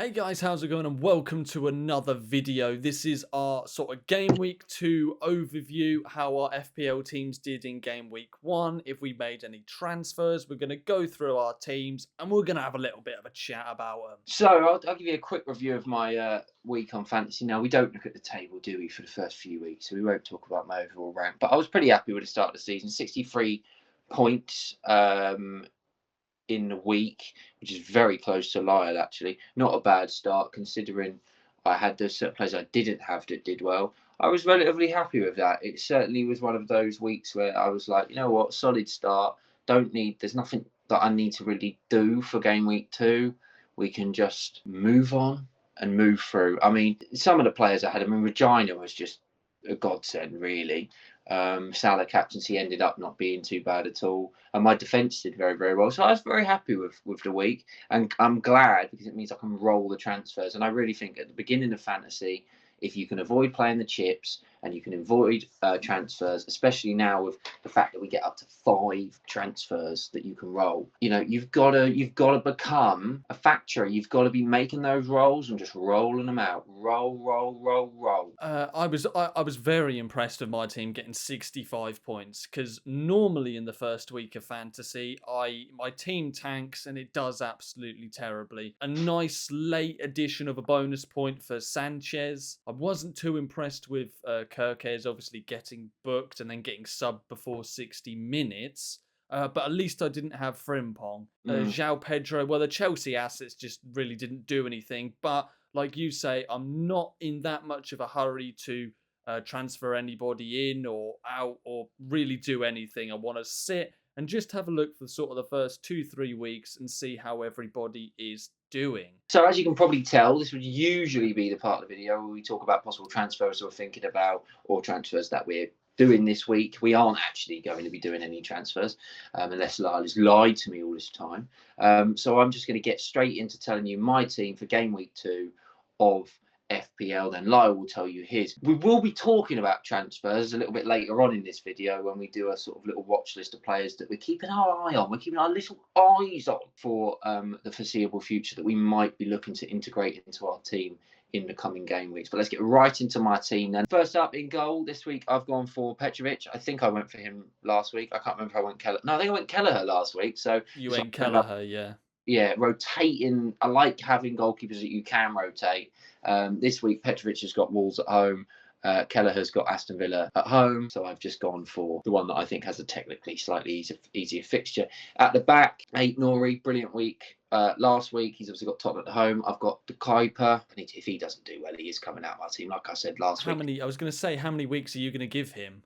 Hey guys, how's it going? And welcome to another video. This is our sort of game week 2 overview, how our FPL teams did in game week 1, if we made any transfers. We're going to go through our teams and we're going to have a little bit of a chat about them. So I'll give you a quick review of my week on fantasy. Now, we don't look at the table, do we, for the first few weeks, so we won't talk about my overall rank. But I was pretty happy with the start of the season. 63 points in the week, which is very close to Lyle, actually. Not a bad start, considering I had those certain players I didn't have that did well. I was relatively happy with that. It certainly was one of those weeks where I was like, you know what, solid start. There's nothing that I need to really do for game week 2. We can just move on and move through. I mean, some of the players I had, Regina was just a godsend, really. Salah captaincy ended up not being too bad at all, and my defence did very, very well. So I was very happy with the week, and I'm glad because it means I can roll the transfers. And I really think at the beginning of fantasy, if you can avoid playing the chips and you can avoid transfers, especially now with the fact that we get up to 5 transfers that you can roll, you've got to become a factory. You've got to be making those rolls and just rolling them out. Roll. I was very impressed with my team getting 65 points because normally in the first week of fantasy, my team tanks and it does absolutely terribly. A nice late addition of a bonus point for Sanchez. I wasn't too impressed with Kirkes obviously getting booked and then getting subbed before 60 minutes. But at least I didn't have Frimpong. João Pedro, well, the Chelsea assets just really didn't do anything. But like you say, I'm not in that much of a hurry to transfer anybody in or out or really do anything. I want to sit and just have a look for sort of the first 2-3 weeks and see how everybody is doing. So as you can probably tell, this would usually be the part of the video where we talk about possible transfers we're thinking about or transfers that we're doing this week. We aren't actually going to be doing any transfers unless Lyle has lied to me all this time. So I'm just going to get straight into telling you my team for game week 2 of FPL. Then Lyle will tell you his. We will be talking about transfers a little bit later on in this video when we do a sort of little watch list of players that we're keeping our eye on. We're keeping our little eyes on for the foreseeable future that we might be looking to integrate into our team in the coming game weeks. But let's get right into my team then. First up in goal this week, I've gone for Petrovic. I think I went for him last week. I can't remember if I went Kelleher. No, I think I went Kelleher last week. So you went Kelleher, yeah. Yeah, rotating. I like having goalkeepers that you can rotate. This week, Petrovic has got Wolves at home. Kelleher's got Aston Villa at home, so I've just gone for the one that I think has a technically slightly easier fixture. At the back, Nori, brilliant week. Last week, he's obviously got Tottenham at home. I've got the Kuiper. If he doesn't do well, he is coming out of my team, like I said last week. I was going to say, how many weeks are you going to give him?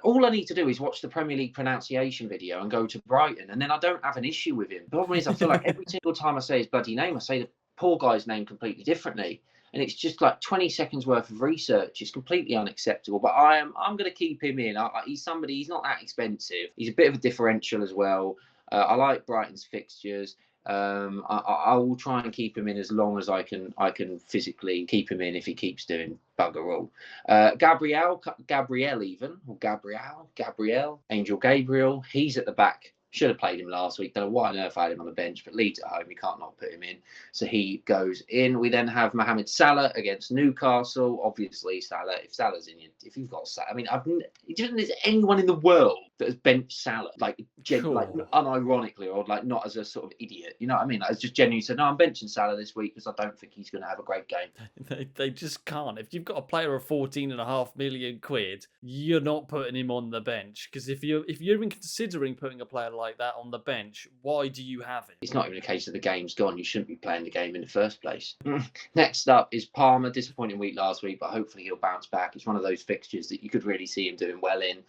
All I need to do is watch the Premier League pronunciation video and go to Brighton, and then I don't have an issue with him. The problem is, I feel like every single time I say his bloody name, I say the poor guy's name completely differently. And it's just like 20 seconds worth of research. It's completely unacceptable. But I'm going to keep him in. He's not that expensive. He's a bit of a differential as well. I like Brighton's fixtures. I will try and keep him in as long as I can physically keep him in if he keeps doing bugger all. Gabriel, Angel Gabriel, he's at the back. Should have played him last week. Don't know why on earth I had him on the bench, but Leeds at home, you can't not put him in. So he goes in. We then have Mohamed Salah against Newcastle. Obviously, Salah, if you've got Salah, I mean, there's anyone in the world that has benched Salah, like unironically, or like not as a sort of idiot. You know what I mean? Like, it's just genuinely said, no, I'm benching Salah this week because I don't think he's going to have a great game. They just can't. If you've got a player of 14.5 million quid, you're not putting him on the bench. Because if you're even considering putting a player like that on the bench, why do you have it? It's not even a case of the game's gone. You shouldn't be playing the game in the first place. Next up is Palmer. Disappointing week last week, but hopefully he'll bounce back. It's one of those fixtures that you could really see him doing well in.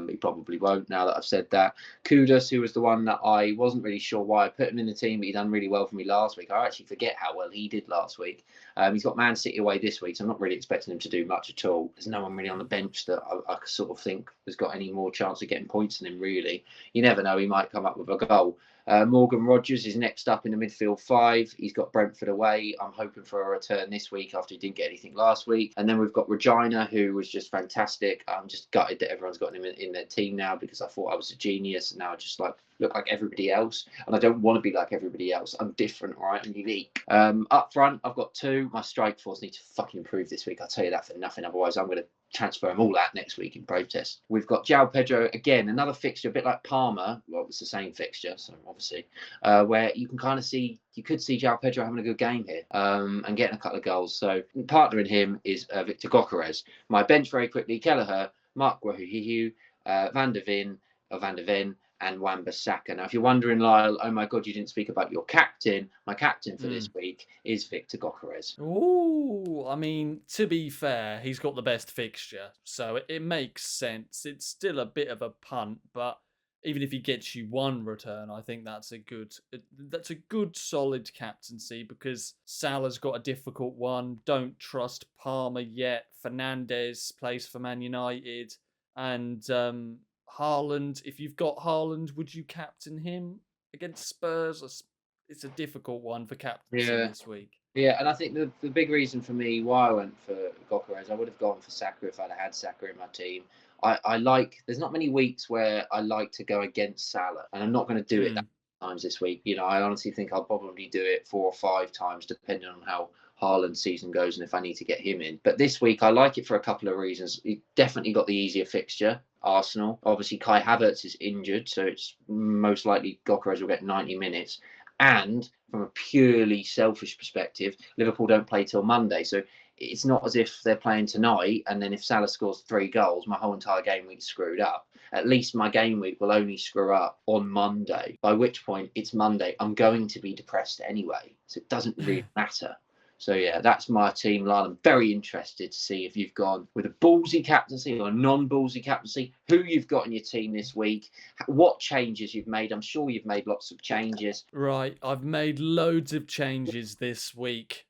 He probably won't now that I've said that. Kudus, who was the one that I wasn't really sure why I put him in the team, but he done really well for me last week. I actually forget how well he did last week. He's got Man City away this week, so I'm not really expecting him to do much at all. There's no one really on the bench that I sort of think has got any more chance of getting points than him, really. You never know, he might come up with a goal. Morgan Rogers is next up in the midfield five. He's got Brentford away. I'm hoping for a return this week after he didn't get anything last week. And then we've got Regina, who was just fantastic. I'm just gutted that everyone's got him in their team now because I thought I was a genius, and now I just look like everybody else. And I don't want to be like everybody else. I'm different, right? I'm unique. Up front, I've got two. My strike force need to fucking improve this week. I'll tell you that for nothing. Otherwise, I'm going to transfer them all out next week in protest. We've got João Pedro again, another fixture, a bit like Palmer. Well, it's the same fixture, so obviously, where you can kind of see, you could see João Pedro having a good game here and getting a couple of goals. So partnering him is Victor Gyökeres. My bench very quickly: Kelleher, Mark Guehi, Van der Ven, and Wan-Bissaka. Now, if you're wondering, Lyle, oh my God, you didn't speak about your captain. My captain for this week is Victor Gyökeres. Ooh, I mean, to be fair, he's got the best fixture, so it makes sense. It's still a bit of a punt, but even if he gets you one return, I think that's a good solid captaincy because Salah's got a difficult one. Don't trust Palmer yet. Fernandes plays for Man United, and Haaland. If you've got Haaland, would you captain him against Spurs? It's a difficult one for captaincy this week. Yeah, and I think the big reason for me why I went for Gyökeres, I would have gone for Saka if I'd had Saka in my team. I like, there's not many weeks where I like to go against Salah, and I'm not going to do it that times this week. You know, I honestly think I'll probably do it 4 or 5 times, depending on how Haaland's season goes and if I need to get him in. But this week, I like it for a couple of reasons. He definitely got the easier fixture, Arsenal. Obviously, Kai Havertz is injured, so it's most likely Gyökeres will get 90 minutes. And from a purely selfish perspective, Liverpool don't play till Monday. So it's not as if they're playing tonight and then if Salah scores 3 goals, my whole entire game week's screwed up. At least my game week will only screw up on Monday, by which point it's Monday. I'm going to be depressed anyway, so it doesn't really matter. So yeah, that's my team, Lyle. I'm very interested to see if you've gone with a ballsy captaincy or a non-ballsy captaincy, who you've got in your team this week, what changes you've made. I'm sure you've made lots of changes. Right, I've made loads of changes this week.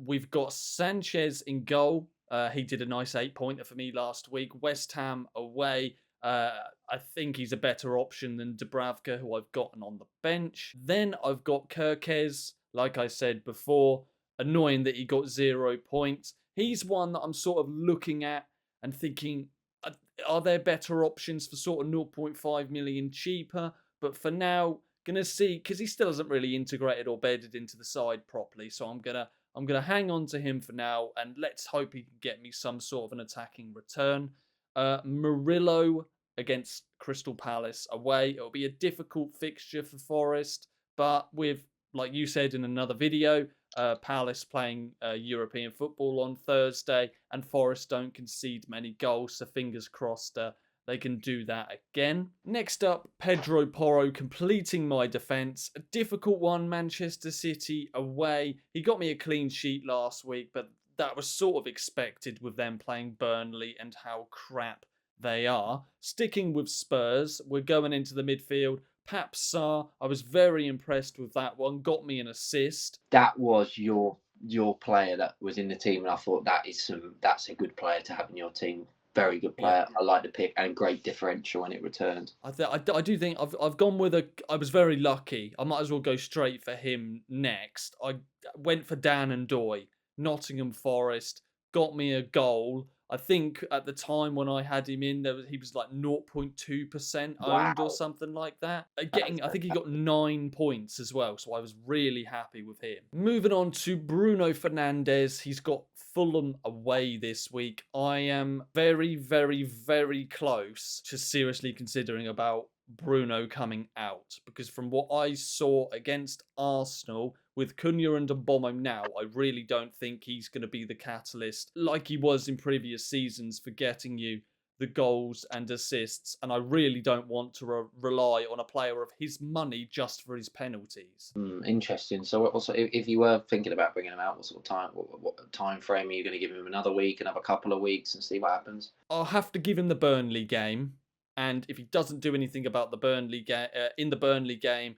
We've got Sanchez in goal. He did a nice 8-pointer for me last week. West Ham away. I think he's a better option than Dubravka, who I've gotten on the bench. Then I've got Kirkes, like I said before. Annoying that he got 0 points. He's one that I'm sort of looking at and thinking, are there better options for sort of 0.5 million cheaper? But for now, gonna see, because he still hasn't really integrated or bedded into the side properly. So I'm gonna hang on to him for now, and let's hope he can get me some sort of an attacking return. Murillo against Crystal Palace away. It'll be a difficult fixture for Forest, but with, like you said in another video, Palace playing European football on Thursday, and Forest don't concede many goals, so fingers crossed they can do that again. Next up, Pedro Porro completing my defence. A difficult one, Manchester City away. He got me a clean sheet last week, but that was sort of expected with them playing Burnley and how crap they are. Sticking with Spurs, we're going into the midfield. Pap Sarr, I was very impressed with that one. Got me an assist. That was your player that was in the team, and I thought that's a good player to have in your team. Very good player. Yeah. I like the pick and great differential when it returned. I do think I've gone with I was very lucky. I might as well go straight for him next. I went for Dan and Doy, Nottingham Forest, got me a goal. I think at the time when I had him in, he was like 0.2% owned or something like that. I think he got 9 points as well, so I was really happy with him. Moving on to Bruno Fernandes. He's got Fulham away this week. I am very, very, very close to seriously considering about Bruno coming out, because from what I saw against Arsenal with Cunha and Mbomo now, I really don't think he's going to be the catalyst like he was in previous seasons for getting you the goals and assists, and I really don't want to rely on a player of his money just for his penalties. Interesting. So also, if you were thinking about bringing him out, what time frame are you going to give him? Another week, another couple of weeks, and see what happens? I'll have to give him the Burnley game. And if he doesn't do anything about the Burnley game in the Burnley game,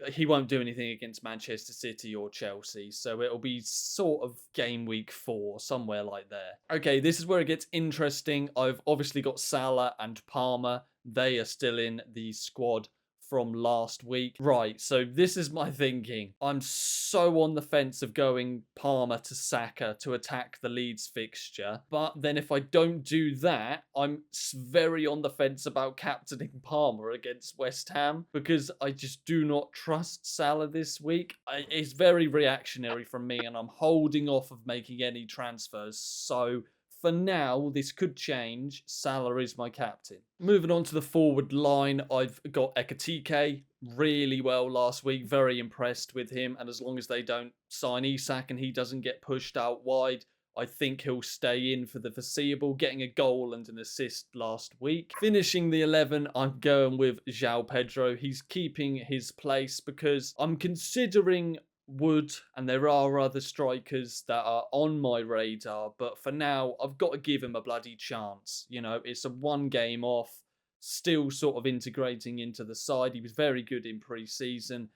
he won't do anything against Manchester City or Chelsea. So it'll be sort of game week 4, somewhere like there. Okay, this is where it gets interesting. I've obviously got Salah and Palmer. They are still in the squad from last week. Right, so this is my thinking. I'm so on the fence of going Palmer to Saka to attack the Leeds fixture, but then if I don't do that, I'm very on the fence about captaining Palmer against West Ham because I just do not trust Salah this week. It's very reactionary from me, and I'm holding off of making any transfers. So for now, this could change. Salah is my captain. Moving on to the forward line, I've got Ekatike really well last week. Very impressed with him. And as long as they don't sign Isak and he doesn't get pushed out wide, I think he'll stay in for the foreseeable, getting a goal and an assist last week. Finishing the 11, I'm going with João Pedro. He's keeping his place because I'm considering Wood, and there are other strikers that are on my radar, but for now, I've got to give him a bloody chance. You know, it's a one game off, still sort of integrating into the side. He was very good in pre-season,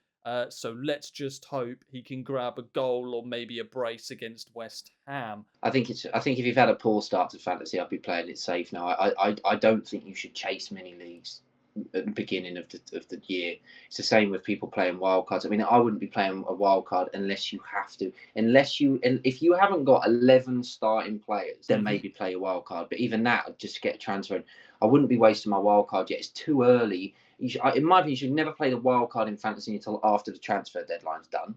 so let's just hope he can grab a goal or maybe a brace against West Ham. I think if you've had a poor start to fantasy, I'd be playing it safe now. I don't think you should chase mini leagues at the beginning of the year. It's the same with people playing wildcards. I mean, I wouldn't be playing a wildcard unless you have to. If you haven't got 11 starting players, then maybe play a wildcard. But even that, just get a transfer. I wouldn't be wasting my wildcard yet. It's too early. In my opinion, you should never play the wildcard in fantasy until after the transfer deadline's done.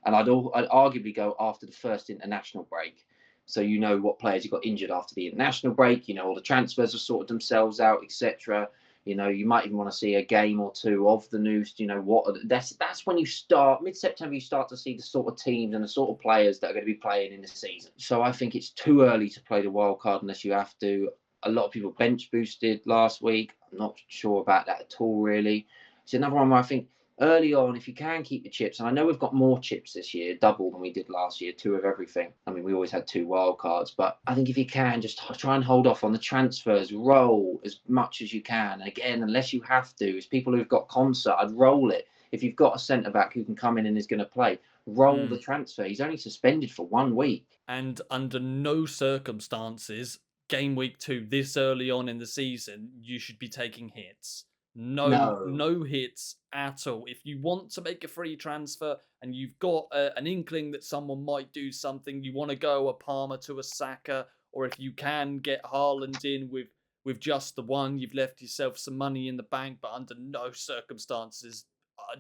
And I'd arguably go after the first international break. So you know what players you got injured after the international break. You know all the transfers have sorted themselves out, etc. You know, you might even want to see a game or two of the news. You know that's when you start mid-September. You start to see the sort of teams and the sort of players that are going to be playing in the season. So I think it's too early to play the wild card unless you have to. A lot of people bench boosted last week. I'm not sure about that at all. Really, it's another one where I think early on, if you can keep the chips, and I know we've got more chips this year, double than we did last year, 2 of everything. I mean, we always had 2 wild cards, but I think if you can, just try and hold off on the transfers, roll as much as you can. And again, unless you have to, as people who've got concert, I'd roll it. If you've got a centre back who can come in and is going to play, roll the transfer. He's only suspended for 1 week. And under no circumstances, game week 2, this early on in the season, you should be taking hits. No hits at all. If you want to make a free transfer and you've got an inkling that someone might do something, you want to go a Palmer to a Saka, or if you can get Haaland in with just the one, you've left yourself some money in the bank. But under no circumstances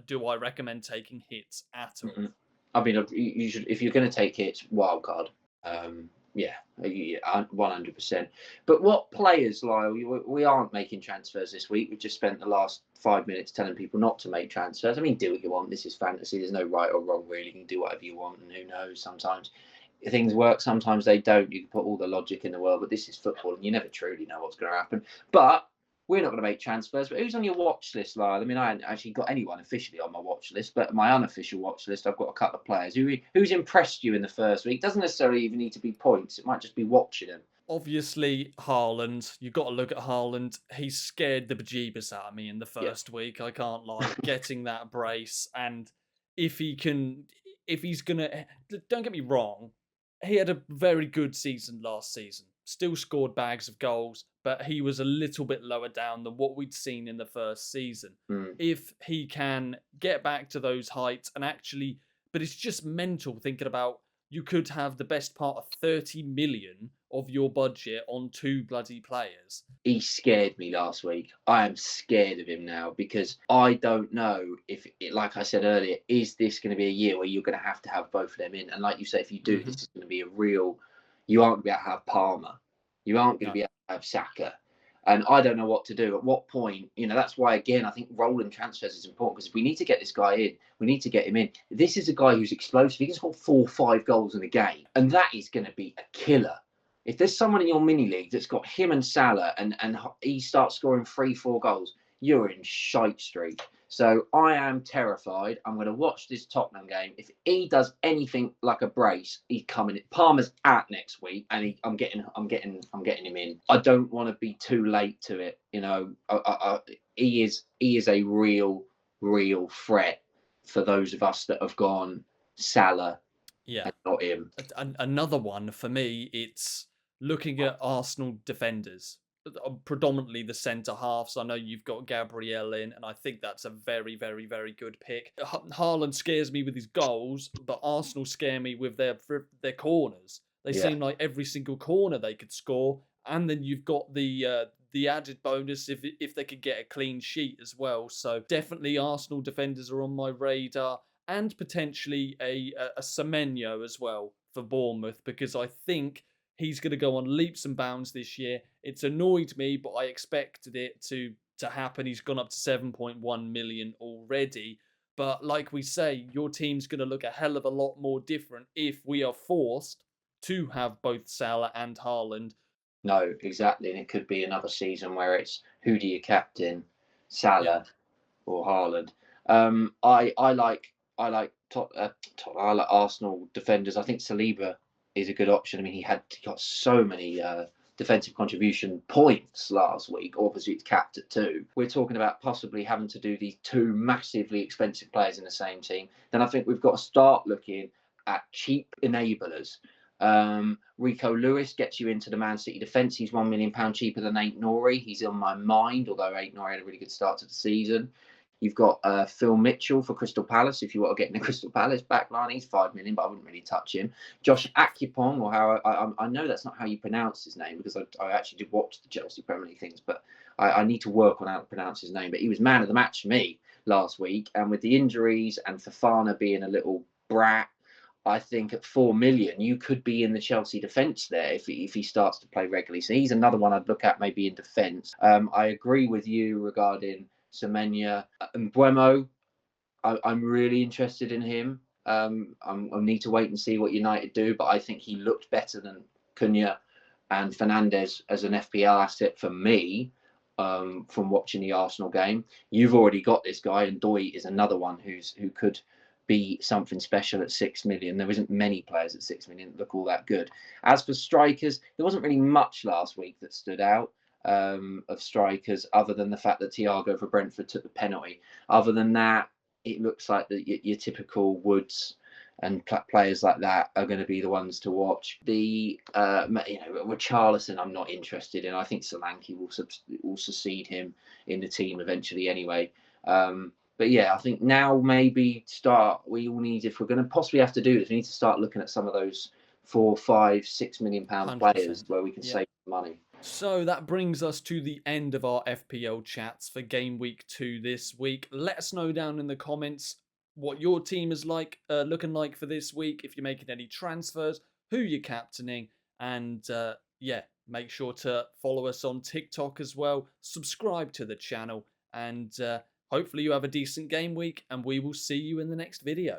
do I recommend taking hits at all. Mm-hmm. I mean, you should, if you're going to take hits, wild card. Yeah, 100%. But what players, Lyle? We aren't making transfers this week. We've just spent the last 5 minutes telling people not to make transfers. I mean, do what you want. This is fantasy. There's no right or wrong, really. You can do whatever you want, and who knows? Sometimes things work, sometimes they don't. You can put all the logic in the world, but this is football, and you never truly know what's going to happen. But we're not going to make transfers. But who's on your watch list, Lyle? I mean, I haven't actually got anyone officially on my watch list, but my unofficial watch list, I've got a couple of players. Who's impressed you in the first week? Doesn't necessarily even need to be points. It might just be watching them. Obviously, Haaland. You've got to look at Haaland. He scared the bejeebus out of me in the first week. I can't lie. Getting that brace, and if he's gonna, don't get me wrong, he had a very good season last season. Still scored bags of goals, but he was a little bit lower down than what we'd seen in the first season. If he can get back to those heights and actually, but it's just mental thinking about you could have the best part of 30 million of your budget on 2 bloody players. He scared me last week. I am scared of him now because I don't know if, like I said earlier, is this going to be a year where you're going to have both of them in? And like you say, if you do, this is going to be a real. You aren't going to be able to have Palmer. You aren't going to be able to have Saka. And I don't know what to do. At what point, that's why, again, I think rolling transfers is important because we need to get this guy in. We need to get him in. This is a guy who's explosive. He can score 4 or 5 goals in a game. And that is going to be a killer. If there's someone in your mini league that's got him and Salah and he starts scoring 3-4 goals, you're in shite street. So I am terrified. I'm going to watch this Tottenham game. If he does anything like a brace, he's coming. Palmer's out next week, and I'm getting him in. I don't want to be too late to it. He is a real threat for those of us that have gone Salah. Yeah, and not him. Another one for me. It's looking at Arsenal defenders. predominantly the centre halves. I know you've got Gabriel in, and I think that's a very, very, very good pick. Haaland scares me with his goals, but Arsenal scare me with their corners. They Yeah. seem like every single corner they could score, and then you've got the added bonus if they could get a clean sheet as well. So definitely Arsenal defenders are on my radar, and potentially a Semenyo as well for Bournemouth, because I think he's going to go on leaps and bounds this year. It's annoyed me, but I expected it to happen. He's gone up to 7.1 million already. But like we say, your team's going to look a hell of a lot more different if we are forced to have both Salah and Haaland. No, exactly. And it could be another season where it's who do you captain, Yeah, Salah or Haaland. I like Arsenal defenders. I think Saliba is a good option. I mean, he got so many defensive contribution points last week. Obviously, it's capped at 2. We're talking about possibly having to do these 2 massively expensive players in the same team. Then I think we've got to start looking at cheap enablers. Rico Lewis gets you into the Man City defence. He's £1 million cheaper than Aït-Nouri. He's on my mind, although Aït-Nouri had a really good start to the season. You've got Phil Mitchell for Crystal Palace. If you want to get in the Crystal Palace back line, he's 5 million, but I wouldn't really touch him. Josh Akupong, or how I know that's not how you pronounce his name, because I actually did watch the Chelsea Premier League things, but I need to work on how to pronounce his name. But he was man of the match for me last week, and with the injuries and Fofana being a little brat, I think at 4 million you could be in the Chelsea defence there if he starts to play regularly. So he's another one I'd look at maybe in defence. I agree with you regarding Semenya and Buemo. I'm really interested in him. I need to wait and see what United do, but I think he looked better than Cunha and Fernandez as an FPL asset for me. From watching the Arsenal game, you've already got this guy, and Doi is another one who could be something special at 6 million. There isn't many players at 6 million that look all that good. As for strikers, there wasn't really much last week that stood out of strikers, other than the fact that Thiago for Brentford took the penalty. Other than that, it looks like your typical Woods and players like that are going to be the ones to watch. The Richarlison, I'm not interested in. I think Solanke will succeed him in the team eventually anyway. But yeah, I think now maybe we all need, if we're going to possibly have to do this, we need to start looking at some of those 4, 5, 6 million pound players 100%. where we can Yeah. save money. So that brings us to the end of our FPL chats for game week 2 this week. Let us know down in the comments what your team is looking like for this week. If you're making any transfers, who you're captaining, and yeah, make sure to follow us on TikTok as well. Subscribe to the channel, and hopefully you have a decent game week. And we will see you in the next video.